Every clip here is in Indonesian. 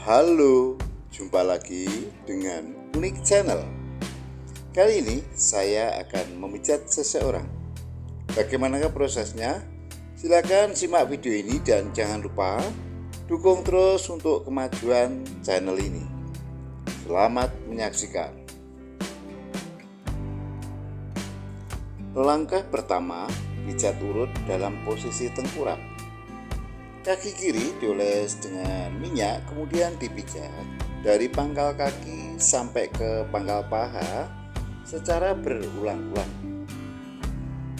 Halo, jumpa lagi dengan Unik Channel. Kali ini saya akan memijat seseorang. Bagaimanakah prosesnya? Silakan simak video ini dan jangan lupa dukung terus untuk kemajuan channel ini. Selamat menyaksikan. Langkah pertama, pijat urut dalam posisi tengkurap. Kaki kiri dioles dengan minyak, kemudian dipijat dari pangkal kaki sampai ke pangkal paha secara berulang-ulang.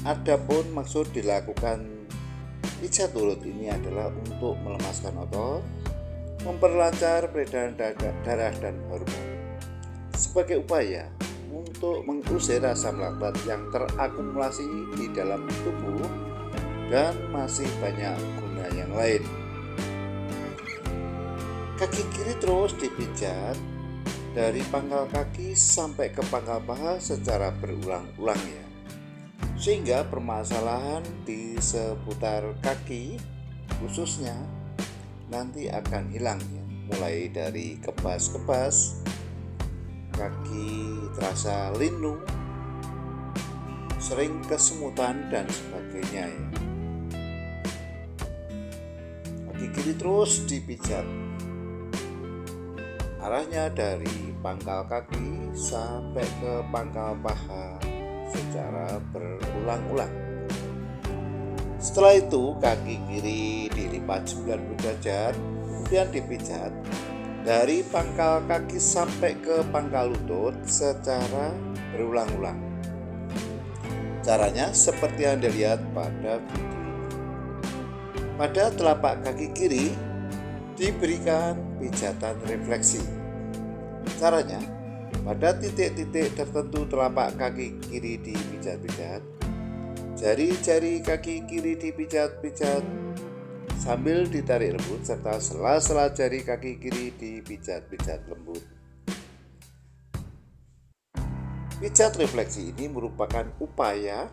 Adapun maksud dilakukan pijat urut ini adalah untuk melemaskan otot, memperlancar peredaran darah dan hormon, sebagai upaya untuk mengusir asam laktat yang terakumulasi di dalam tubuh dan masih banyak guna yang lain. Kaki kiri terus dipijat dari pangkal kaki sampai ke pangkal paha secara berulang-ulang ya, sehingga permasalahan di seputar kaki khususnya nanti akan hilang ya, mulai dari kebas-kebas, kaki terasa linu, sering kesemutan dan sebagainya ya. Kaki kiri terus dipijat, arahnya dari pangkal kaki sampai ke pangkal paha secara berulang-ulang. Setelah itu kaki kiri dilipat 90 derajat, kemudian dipijat dari pangkal kaki sampai ke pangkal lutut secara berulang-ulang. Caranya seperti yang Anda lihat pada video. Pada telapak kaki kiri diberikan pijatan refleksi. Caranya, pada titik-titik tertentu telapak kaki kiri dipijat-pijat, jari-jari kaki kiri dipijat-pijat sambil ditarik lembut, serta sela-sela jari kaki kiri dipijat-pijat lembut. Pijat refleksi ini merupakan upaya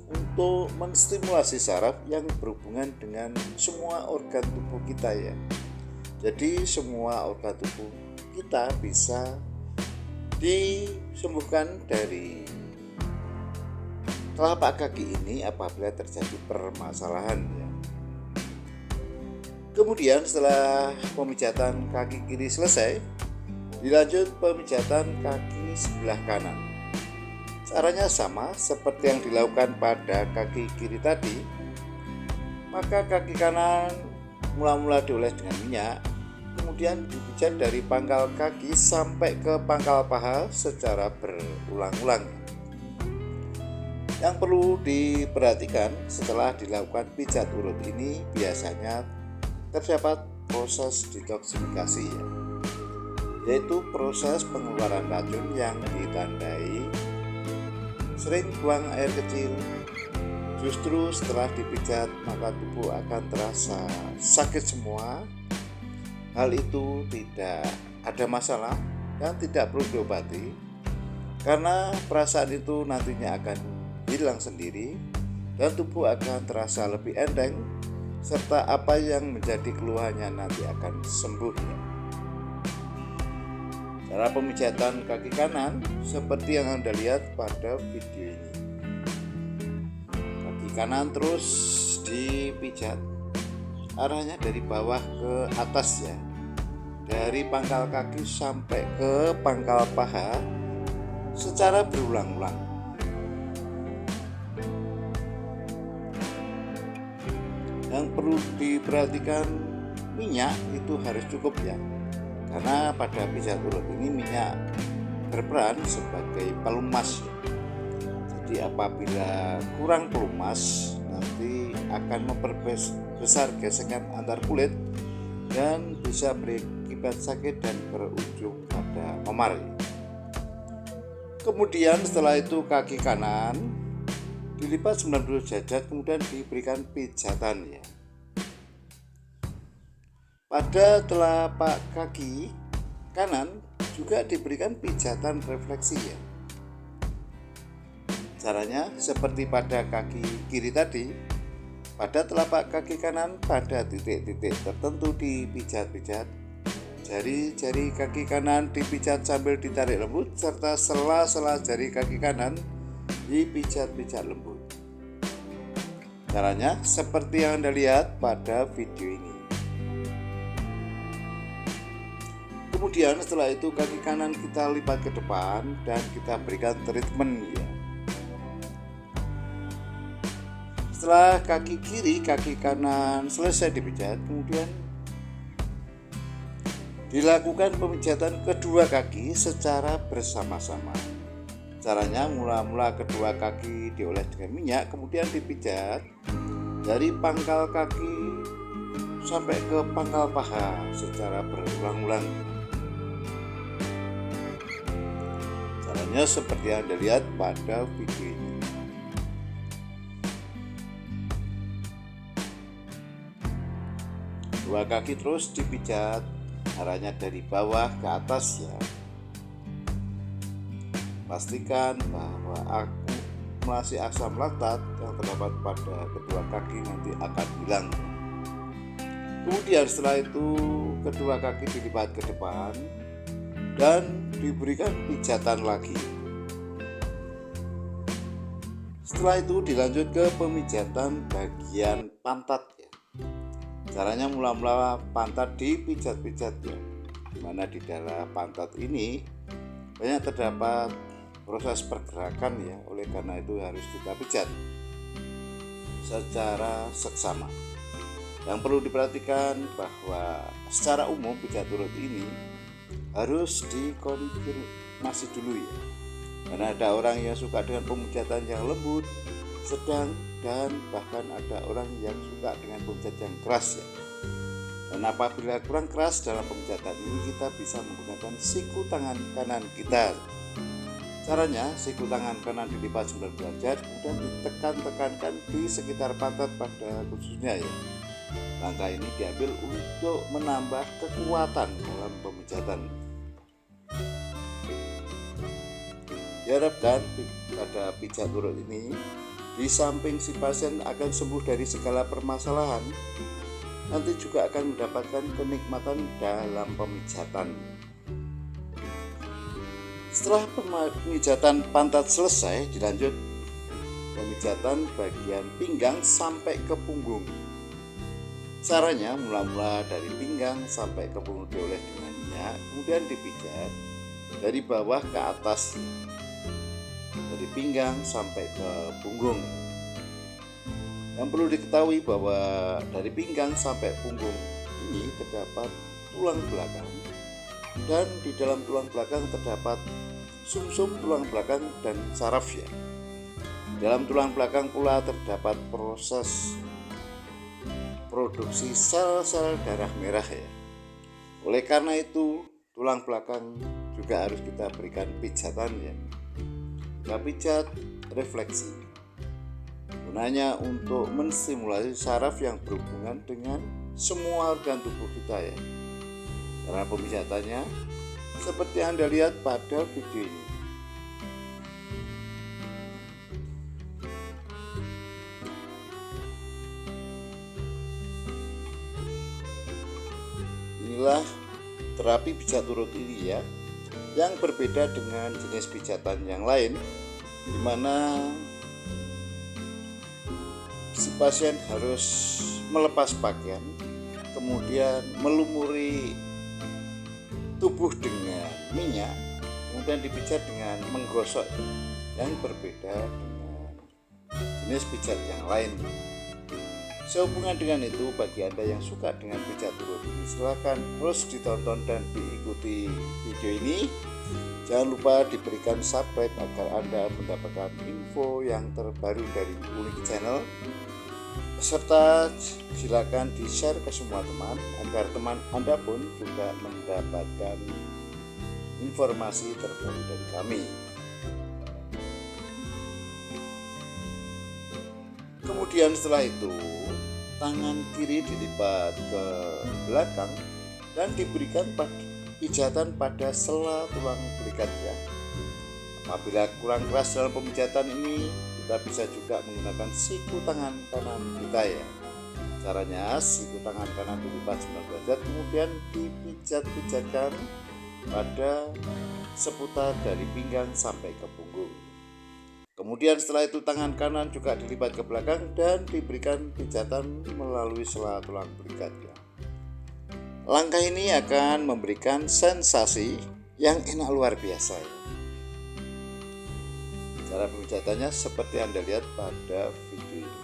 untuk menstimulasi saraf yang berhubungan dengan semua organ tubuh kita ya. Jadi semua organ tubuh kita bisa disembuhkan dari telapak kaki ini apabila terjadi permasalahan ya. Kemudian setelah pemijatan kaki kiri selesai, dilanjut pemijatan kaki sebelah kanan. Caranya sama seperti yang dilakukan pada kaki kiri tadi. Maka kaki kanan mula-mula dioles dengan minyak, kemudian dipijat dari pangkal kaki sampai ke pangkal paha secara berulang-ulang. Yang perlu diperhatikan setelah dilakukan pijat urut ini, biasanya terdapat proses detoksifikasi ya, yaitu proses pengeluaran racun yang ditandai sering buang air kecil. Justru setelah dipijat maka tubuh akan terasa sakit semua. Hal itu tidak ada masalah dan tidak perlu diobati, karena perasaan itu nantinya akan hilang sendiri dan tubuh akan terasa lebih enteng, serta apa yang menjadi keluhannya nanti akan sembuh ya. Cara pemijatan kaki kanan seperti yang Anda lihat pada video ini. Kaki kanan terus dipijat, arahnya dari bawah ke atas ya, dari pangkal kaki sampai ke pangkal paha secara berulang-ulang. Yang perlu diperhatikan, minyak itu harus cukup ya, karena pada pijat urut ini minyak berperan sebagai pelumas. Jadi apabila kurang pelumas, nanti akan memperbesar gesekan antar kulit dan bisa berakibat sakit dan berujung pada memar. Kemudian setelah itu kaki kanan dilipat 90 derajat, kemudian diberikan pijatan ya. Pada telapak kaki kanan juga diberikan pijatan refleksi ya. Caranya seperti pada kaki kiri tadi, pada telapak kaki kanan pada titik-titik tertentu dipijat-pijat, jari-jari kaki kanan dipijat sambil ditarik lembut, serta sela-sela jari kaki kanan dipijat-pijat lembut. Caranya seperti yang Anda lihat pada video ini. Kemudian setelah itu kaki kanan kita lipat ke depan dan kita berikan treatment ya. Setelah kaki kiri, kaki kanan selesai dipijat, kemudian dilakukan pemijatan kedua kaki secara bersama-sama. Caranya mula-mula kedua kaki dioles dengan minyak, kemudian dipijat dari pangkal kaki sampai ke pangkal paha secara berulang-ulang. Caranya seperti yang Anda lihat pada video ini. Dua kaki terus dipijat, arahnya dari bawah ke atas ya. Pastikan bahwa akumulasi asam laktat yang terdapat pada kedua kaki nanti akan hilang. Kemudian setelah itu kedua kaki dilipat ke depan dan diberikan pijatan lagi. Setelah itu dilanjut ke pemijatan bagian pantat ya. Caranya mula-mula pantat dipijat-pijat ya, dimana di daerah pantat ini banyak terdapat proses pergerakan ya, oleh karena itu harus kita pijat secara seksama. Yang perlu diperhatikan bahwa secara umum pijat urut ini harus dikonfirmasi dulu ya, karena ada orang yang suka dengan pemijatan yang lembut, sedang, dan bahkan ada orang yang suka dengan pemijatan yang keras ya. Dan apabila kurang keras dalam pemijatan ini, kita bisa menggunakan siku tangan kanan kita. Caranya siku tangan kanan dilipat 9 derajat, kemudian ditekan-tekankan di sekitar pantat pada khususnya ya. Langkah ini diambil untuk menambah kekuatan dalam pemijatan. Diharapkan pada pijat urut ini, di samping si pasien akan sembuh dari segala permasalahan, nanti juga akan mendapatkan kenikmatan dalam pemijatan. Setelah pemijatan pantat selesai, dilanjut pemijatan bagian pinggang sampai ke punggung. Caranya mula-mula dari pinggang sampai ke punggung dioles dengan minyak, kemudian dipijat dari bawah ke atas, dari pinggang sampai ke punggung. Yang perlu diketahui bahwa dari pinggang sampai punggung ini terdapat tulang belakang, dan di dalam tulang belakang terdapat sumsum tulang belakang dan saraf ya. Dalam tulang belakang pula terdapat proses produksi sel-sel darah merah ya. Oleh karena itu tulang belakang juga harus kita berikan pijatan ya. Kita pijat refleksi, gunanya untuk menstimulasi saraf yang berhubungan dengan semua organ tubuh kita ya. Cara pemijatannya seperti yang Anda lihat pada video ini. Inilah terapi pijat urut ini ya, yang berbeda dengan jenis pijatan yang lain, di mana si pasien harus melepas pakaian, kemudian melumuri tubuh dengan minyak, kemudian dipijat dengan menggosok, yang berbeda dengan jenis pijat yang lain. Sehubungan dengan itu, bagi Anda yang suka dengan pijat urut ini, silakan terus ditonton dan diikuti video ini. Jangan lupa diberikan subscribe agar Anda mendapatkan info yang terbaru dari Uniki Channel. Serta silakan di-share ke semua teman agar teman Anda pun juga mendapatkan informasi terbaru dari kami. Kemudian setelah itu, tangan kiri dilipat ke belakang dan diberikan pijatan pada sela tulang belikat ya. Apabila kurang keras dalam pemijatan ini, kita bisa juga menggunakan siku tangan kanan kita ya. Caranya, siku tangan kanan dilipat 90 derajat, kemudian dipijat-pijatkan pada seputar dari pinggang sampai ke punggung. Kemudian setelah itu tangan kanan juga dilipat ke belakang dan diberikan pijatan melalui sela tulang berikatnya. Langkah ini akan memberikan sensasi yang enak luar biasa. Cara pemijatannya seperti Anda lihat pada video ini.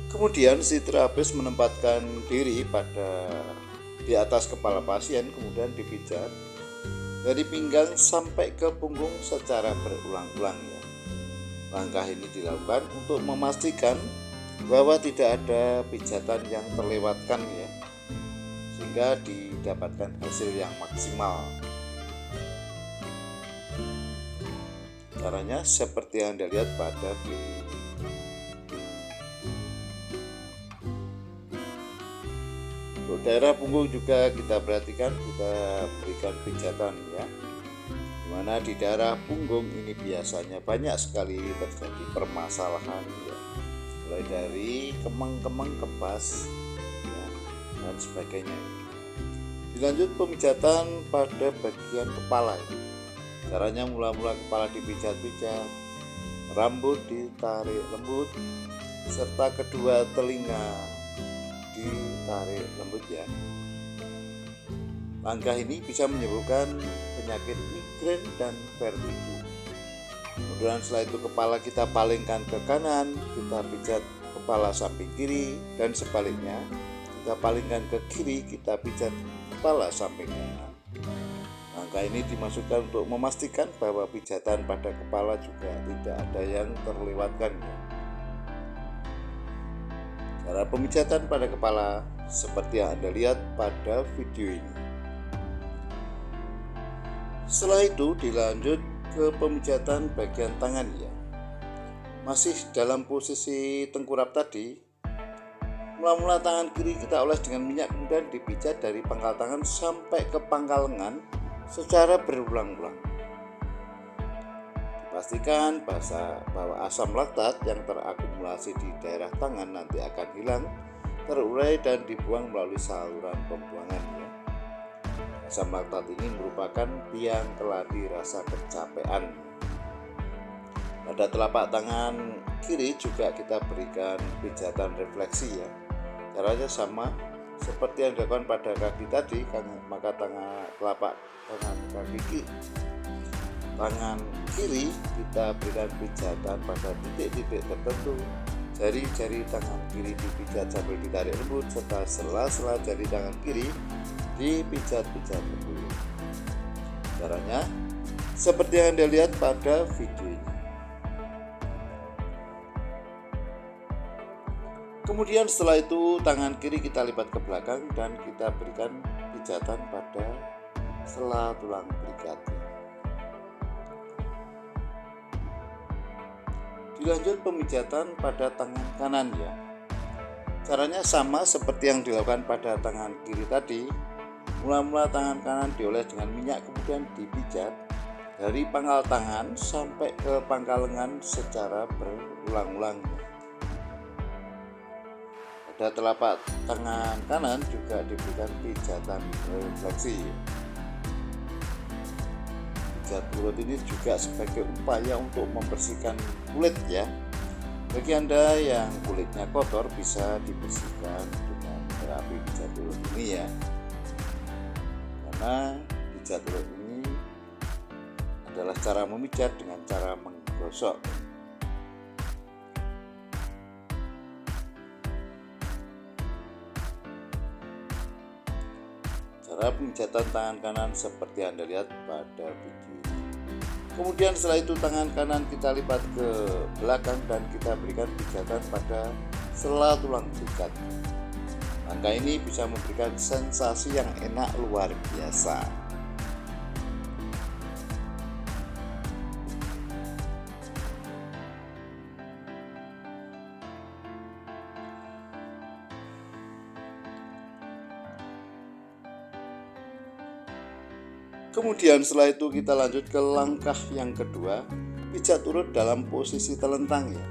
Kemudian si terapis menempatkan diri di atas kepala pasien, kemudian dipijat dari pinggang sampai ke punggung secara berulang-ulang ya. Langkah ini dilakukan untuk memastikan bahwa tidak ada pijatan yang terlewatkan ya, sehingga didapatkan hasil yang maksimal. Caranya seperti yang Anda lihat pada video. Untuk daerah punggung juga kita perhatikan, kita berikan pijatan ya, dimana di daerah punggung ini biasanya banyak sekali terjadi permasalahan ya, mulai dari kemang-kemang kempas ya, dan sebagainya. Dilanjut pemijatan pada bagian kepala ya. Caranya mula-mula kepala dipijat-pijat, rambut ditarik lembut, serta kedua telinga ditarik lembut ya. Langkah ini bisa menyembuhkan penyakit migrain dan vertigo. Kemudian setelah itu kepala kita palingkan ke kanan, kita pijat kepala samping kiri, dan sebaliknya kita palingkan ke kiri, kita pijat kepala samping kanan. Langkah ini dimaksudkan untuk memastikan bahwa pijatan pada kepala juga tidak ada yang terlewatkan ya. Cara pemijatan pada kepala seperti yang Anda lihat pada video ini. Setelah itu dilanjut ke pemijatan bagian tangan ya. Masih dalam posisi tengkurap tadi, mula-mula tangan kiri kita oles dengan minyak, kemudian dipijat dari pangkal tangan sampai ke pangkal lengan secara berulang-ulang. Pastikan bahwa asam laktat yang terakumulasi di daerah tangan nanti akan hilang, terurai dan dibuang melalui saluran pembuangan ya. Asam laktat ini merupakan biang keladi rasa kecapean. Pada telapak tangan kiri juga kita berikan pijatan refleksi ya. Caranya sama seperti yang dilakukan pada kaki tadi, maka telapak tangan kaki tangan kiri kita berikan pijatan pada titik-titik tertentu. Jari-jari tangan kiri dipijat sambil ditarik lembut, serta sela-sela jari tangan kiri dipijat-pijat lembut. Caranya seperti yang Anda lihat pada video ini. Kemudian setelah itu tangan kiri kita lipat ke belakang dan kita berikan pijatan pada sela tulang berikatnya. Dilanjut pemijatan pada tangan kanan ya. Caranya sama seperti yang dilakukan pada tangan kiri tadi. Mula-mula tangan kanan dioles dengan minyak, kemudian dipijat dari pangkal tangan sampai ke pangkal lengan secara berulang-ulang. Pada telapak tangan kanan juga diberikan pijatan refleksi. Pijat urut ini juga sebagai upaya untuk membersihkan kulit ya. Bagi Anda yang kulitnya kotor, bisa dibersihkan dengan terapi pijat urut ini ya. Karena pijat urut ini adalah cara memijat dengan cara menggosok. Cara pemijatan tangan kanan seperti Anda lihat pada video ini. Kemudian setelah itu tangan kanan kita lipat ke belakang dan kita berikan pijatan pada sela tulang berikat. Langkah ini bisa memberikan sensasi yang enak luar biasa. Kemudian setelah itu kita lanjut ke langkah yang kedua, pijat urut dalam posisi telentang ya.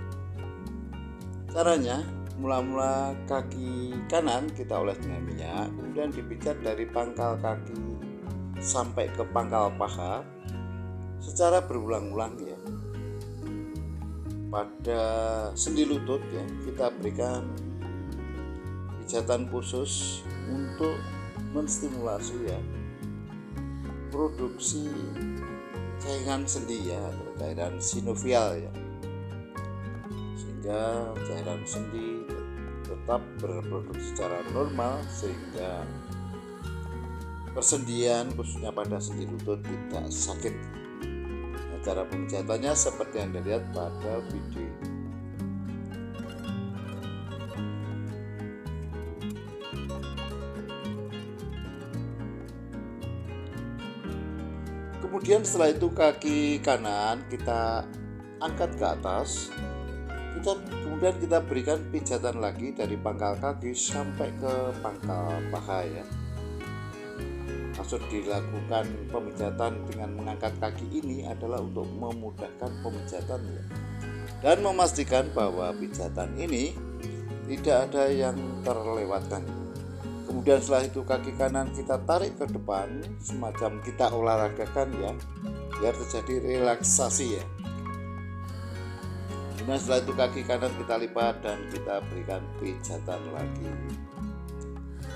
Caranya, mula-mula kaki kanan kita oles dengan minyak, kemudian dipijat dari pangkal kaki sampai ke pangkal paha secara berulang-ulang ya. Pada sendi lutut ya, kita berikan pijatan khusus untuk menstimulasi ya produksi cairan sendi ya, atau cairan sinovial ya, sehingga cairan sendi tetap berproduksi secara normal sehingga persendian khususnya pada sendi lutut tidak sakit. Nah, cara pemijatannya seperti yang dilihat pada video ini. Kemudian setelah itu kaki kanan kita angkat ke atas, kemudian kita berikan pijatan lagi dari pangkal kaki sampai ke pangkal paha ya. Maksud dilakukan pemijatan dengan mengangkat kaki ini adalah untuk memudahkan pemijatan ya, dan memastikan bahwa pijatan ini tidak ada yang terlewatkan. Kemudian setelah itu kaki kanan kita tarik ke depan semacam kita olahragakan ya, biar terjadi relaksasi ya. Kemudian setelah itu kaki kanan kita lipat dan kita berikan pijatan lagi.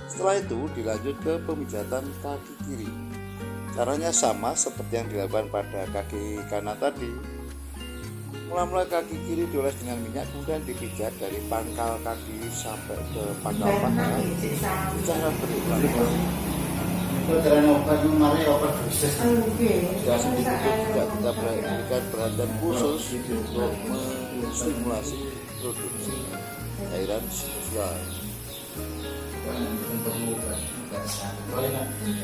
Setelah itu dilanjut ke pemijatan kaki kiri. Caranya sama seperti yang dilakukan pada kaki kanan tadi. Mula-mula kaki kiri dioles dengan minyak, kemudian dipijat dari pangkal kaki sampai ke pangkal paha secara berulang-ulang. Dan itu juga kita berikan perhatian khusus untuk menstimulasi produksi cairan sinovial.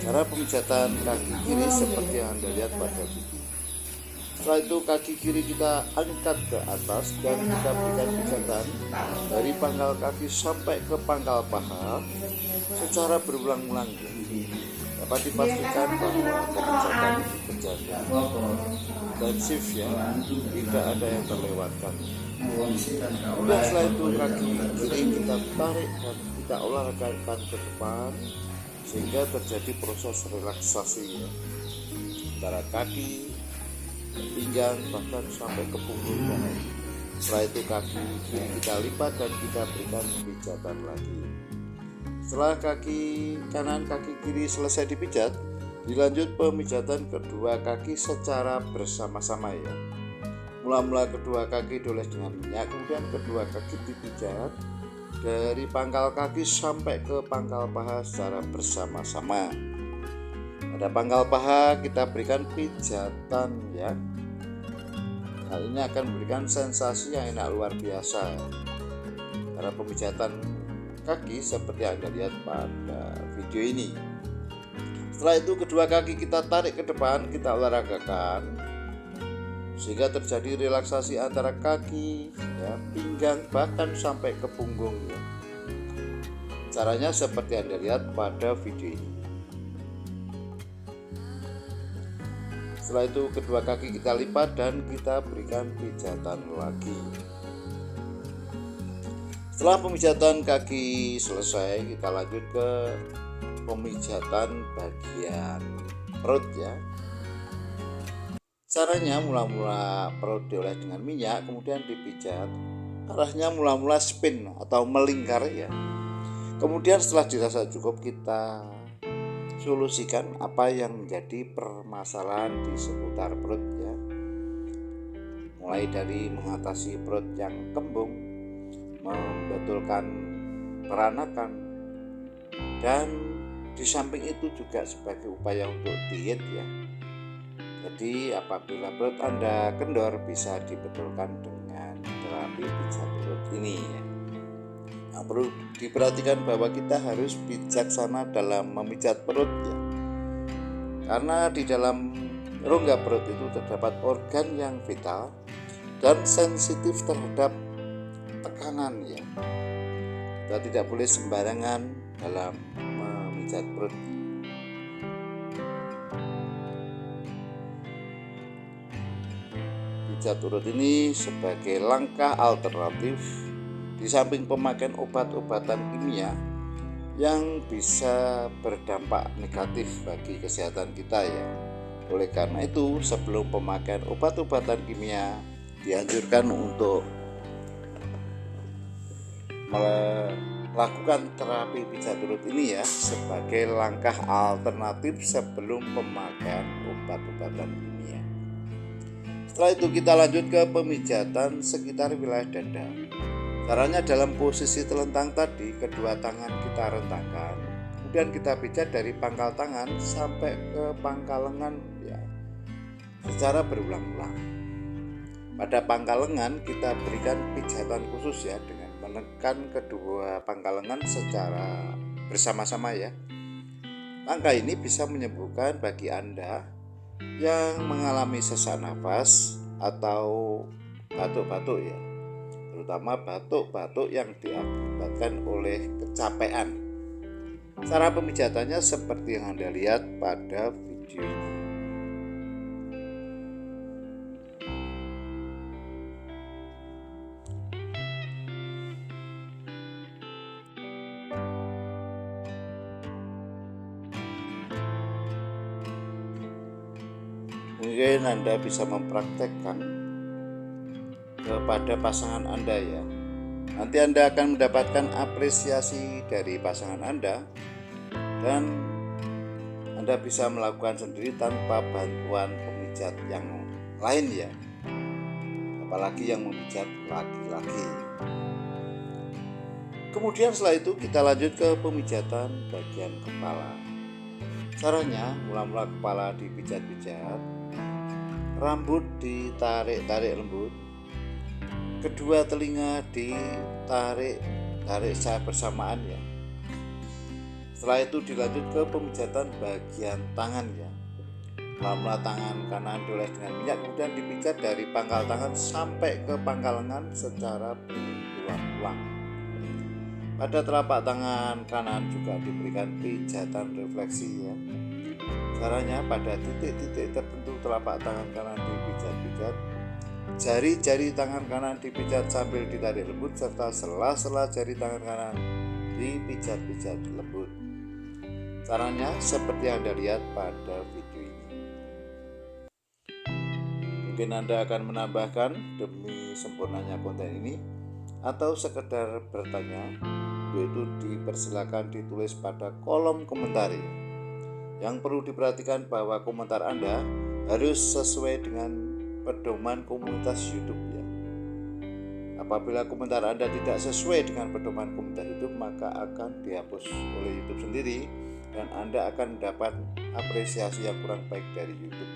Cara pemijatan kaki kiri seperti yang Anda lihat pada video. Setelah itu kaki kiri kita angkat ke atas dan kita berikan pijatan dari pangkal kaki sampai ke pangkal paha secara berulang-ulang. Dapat dipastikan bahwa pemijatan itu berjalan intensif ya, tidak ada yang terlewatkan. Kemudian setelah itu kaki kiri kita tarik dan kita olahragakan ke depan sehingga terjadi proses relaksasi ya, antara kaki, pinggang bahkan sampai ke punggung. Setelah itu kaki kiri kita lipat dan kita berikan pijatan lagi. Setelah kaki kanan kaki kiri selesai dipijat, dilanjut pemijatan kedua kaki secara bersama-sama ya. Mula-mula kedua kaki dioles dengan minyak, kemudian kedua kaki dipijat dari pangkal kaki sampai ke pangkal paha secara bersama-sama. Pada pangkal paha kita berikan pijatan ya. Hal ini akan memberikan sensasi yang enak luar biasa. Cara pemijatan kaki seperti yang Anda lihat pada video ini. Setelah itu kedua kaki kita tarik ke depan, kita olahragakan sehingga terjadi relaksasi antara kaki ya, pinggang bahkan sampai ke punggung ya. Caranya seperti yang Anda lihat pada video ini. Setelah itu kedua kaki kita lipat dan kita berikan pijatan lagi. Setelah pemijatan kaki selesai, kita lanjut ke pemijatan bagian perut ya. Caranya mula-mula perut dioles dengan minyak, kemudian dipijat. Arahnya mula-mula spin atau melingkar ya. Kemudian setelah dirasa cukup, kita solusikan apa yang menjadi permasalahan di seputar perut ya. Mulai dari mengatasi perut yang kembung, membetulkan peranakan, dan di samping itu juga sebagai upaya untuk diet ya. Jadi apabila perut Anda kendor, bisa dibetulkan dengan terapi pijat perut ini ya. Nah, perlu diperhatikan bahwa kita harus bijaksana dalam memijat perut ya, karena di dalam rongga perut itu terdapat organ yang vital dan sensitif terhadap tekanan ya. Kita tidak boleh sembarangan dalam memijat perut. pijat urut ini sebagai langkah alternatif di samping pemakaian obat-obatan kimia yang bisa berdampak negatif bagi kesehatan kita ya. Oleh karena itu, sebelum pemakaian obat-obatan kimia, dianjurkan untuk melakukan terapi pijat urut ini ya sebagai langkah alternatif sebelum pemakaian obat-obatan kimia. Setelah itu kita lanjut ke pemijatan sekitar wilayah dada. Caranya dalam posisi telentang tadi, kedua tangan kita rentangkan, kemudian kita pijat dari pangkal tangan sampai ke pangkal lengan ya, secara berulang-ulang. Pada pangkal lengan kita berikan pijatan khusus ya dengan menekan kedua pangkal lengan secara bersama-sama ya. Langkah ini bisa menyembuhkan bagi Anda yang mengalami sesak nafas atau batuk-batuk ya, terutama batuk-batuk yang diakibatkan oleh kecapean. Cara pemijatannya seperti yang Anda lihat pada video ini. Mungkin Anda bisa mempraktekkan kepada pasangan Anda ya. Nanti Anda akan mendapatkan apresiasi dari pasangan Anda dan Anda bisa melakukan sendiri tanpa bantuan pemijat yang lain ya. Apalagi yang memijat laki-laki. Kemudian setelah itu kita lanjut ke pemijatan bagian kepala. Caranya mula-mula kepala dipijat-pijat, rambut ditarik-tarik lembut, kedua telinga ditarik secara bersamaan ya. Setelah itu dilanjut ke pemijatan bagian tangan ya. Mula-mula tangan kanan dioles dengan minyak, kemudian dipijat dari pangkal tangan sampai ke pangkal lengan secara berulang-ulang. Pada telapak tangan kanan juga diberikan pijatan refleksi ya. Caranya pada titik-titik tertentu telapak tangan kanan dipijat-pijat, jari-jari tangan kanan dipijat sambil ditarik lembut, serta sela-sela jari tangan kanan dipijat-pijat lembut. Caranya seperti yang Anda lihat pada video ini. Mungkin Anda akan menambahkan demi sempurnanya konten ini atau sekedar bertanya, yaitu dipersilakan ditulis pada kolom komentar. Yang perlu diperhatikan bahwa komentar Anda harus sesuai dengan pedoman komunitas YouTube ya. Apabila komentar Anda tidak sesuai dengan pedoman komunitas YouTube, maka akan dihapus oleh YouTube sendiri dan Anda akan mendapat apresiasi yang kurang baik dari YouTube.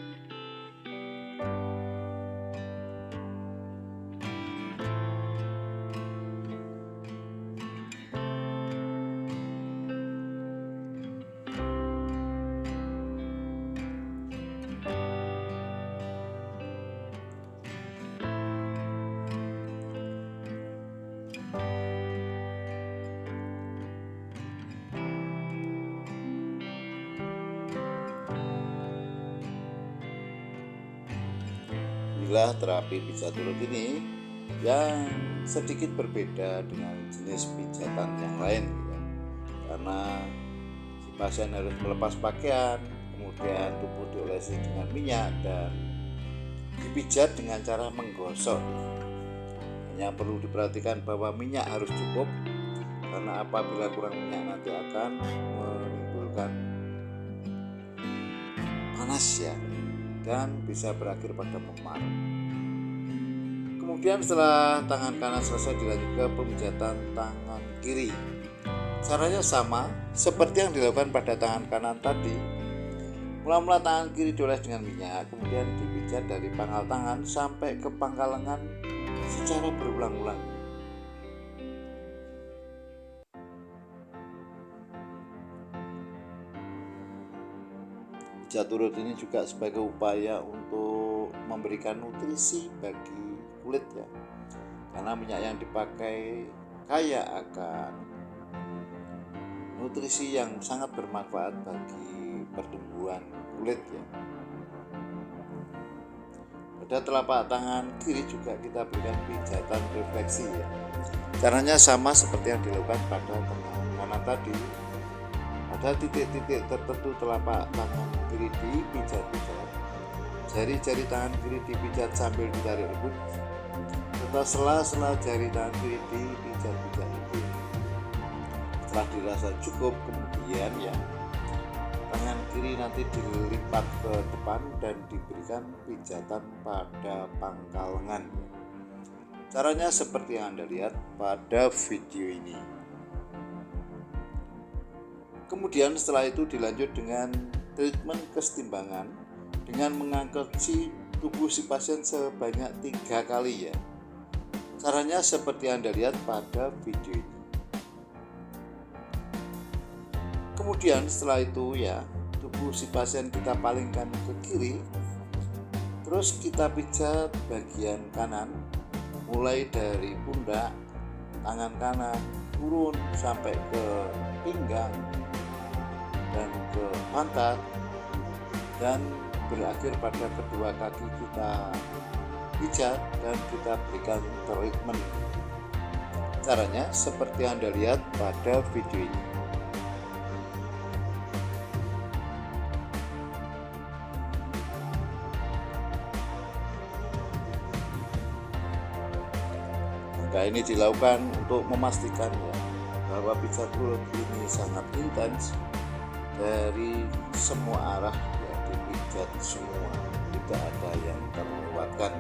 Inilah terapi pijat urut ini yang sedikit berbeda dengan jenis pijatan yang lain ya. Karena si pasien harus melepas pakaian, kemudian tubuh diolesi dengan minyak dan dipijat dengan cara menggosok. Hanya perlu diperhatikan bahwa minyak harus cukup, karena apabila kurang minyak nanti akan menimbulkan panas ya, dan bisa berakhir pada memar. Kemudian setelah tangan kanan selesai, dilanjut ke pemijatan tangan kiri. Caranya sama seperti yang dilakukan pada tangan kanan tadi. Mula-mula tangan kiri dioles dengan minyak, kemudian dipijat dari pangkal tangan sampai ke pangkal lengan secara berulang-ulang. Pijat urut ini juga sebagai upaya untuk memberikan nutrisi bagi kulit ya, karena minyak yang dipakai kaya akan nutrisi yang sangat bermanfaat bagi pertumbuhan kulit ya. pada telapak tangan kiri juga kita berikan pijatan refleksi ya. Caranya sama seperti yang dilakukan pada tangan kanan tadi. Pada titik-titik tertentu telapak tangan kiri dipijat-pijat, jari-jari tangan kiri dipijat sambil ditarik lembut, serta sela-sela jari tangan kiri dipijat-pijat lembut. Setelah dirasa cukup, kemudian ya tangan kiri nanti dilipat ke depan dan diberikan pijatan pada pangkal lengan. Caranya seperti yang Anda lihat pada video ini. Kemudian setelah itu dilanjut dengan treatment kesetimbangan dengan mengangkat tubuh si pasien sebanyak 3 kali ya. Caranya seperti yang Anda lihat pada video ini. Kemudian setelah itu ya, tubuh si pasien kita palingkan ke kiri. Terus kita pijat bagian kanan, mulai dari pundak, tangan kanan, turun sampai ke pinggang dan ke pantat, dan berakhir pada kedua kaki kita pijat dan kita berikan treatment. Caranya seperti yang Anda lihat pada video ini. Nah, ini dilakukan untuk memastikan ya, bahwa pijat urut ini sangat intens dari semua arah ya, dipijat semua, tidak ada yang terlewatkan.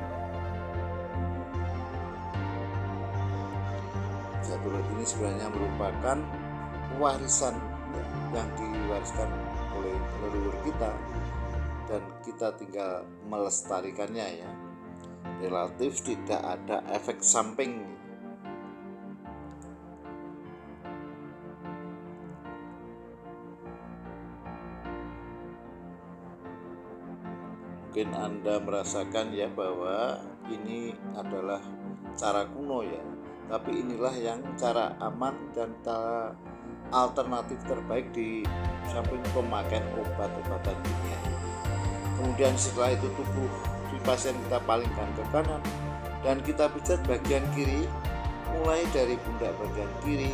Pijat urut ini sebenarnya merupakan warisan ya, yang diwariskan oleh leluhur kita dan kita tinggal melestarikannya ya. Relatif tidak ada efek samping. Mungkin Anda merasakan ya bahwa ini adalah cara kuno ya, tapi inilah yang cara aman dan cara alternatif terbaik di samping pemakaian obat-obatan kimia. Kemudian setelah itu tubuh si pasien kita palingkan ke kanan dan kita pijat bagian kiri, mulai dari pundak bagian kiri,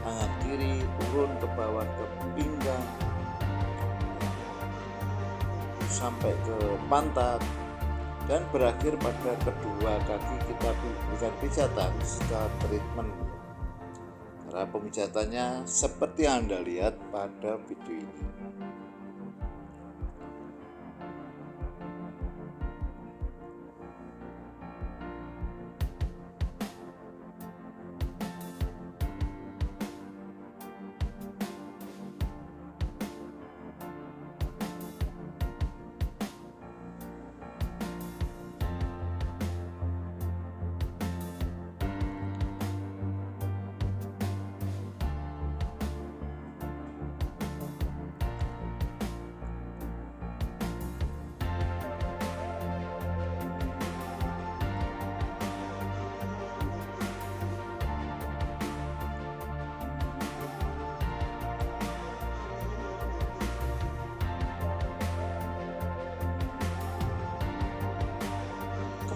tangan kiri turun ke bawah ke pinggang sampai ke pantat dan berakhir pada kedua kaki kita berikan pijatan secara treatment. Cara pemijatannya seperti yang Anda lihat pada video ini.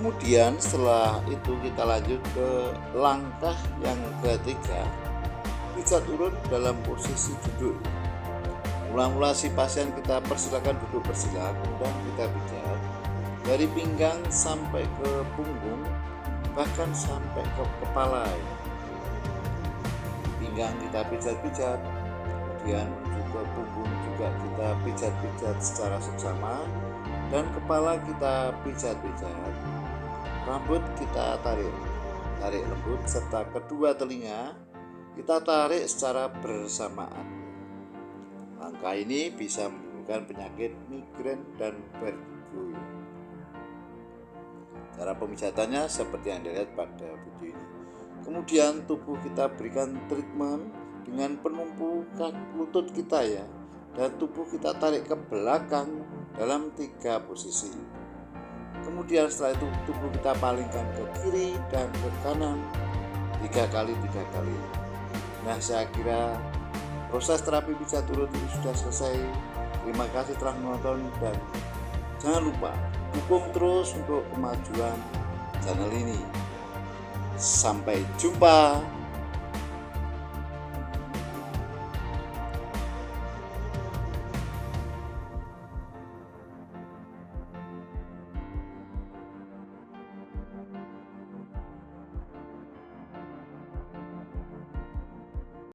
Kemudian setelah itu kita lanjut ke langkah yang ketiga, pijat urut dalam posisi duduk. Mula-mula si pasien kita persilakan duduk bersila, kemudian kita pijat dari pinggang sampai ke punggung, bahkan sampai ke kepala. Pinggang kita pijat-pijat, kemudian juga punggung juga kita pijat-pijat secara seksama, dan kepala kita pijat-pijat. Rambut kita tarik lembut, serta kedua telinga kita tarik secara bersamaan. Langkah ini bisa menimbulkan penyakit migrain dan vertigo. Cara pemijatannya seperti yang Anda lihat pada video ini. Kemudian tubuh kita berikan treatment dengan penumpukan lutut kita ya, dan tubuh kita tarik ke belakang dalam 3 posisi. Kemudian setelah itu tubuh kita palingkan ke kiri dan ke kanan 3 kali. Nah, saya kira proses terapi pijat urut ini sudah selesai. Terima kasih telah menonton dan jangan lupa dukung terus untuk kemajuan channel ini. Sampai jumpa.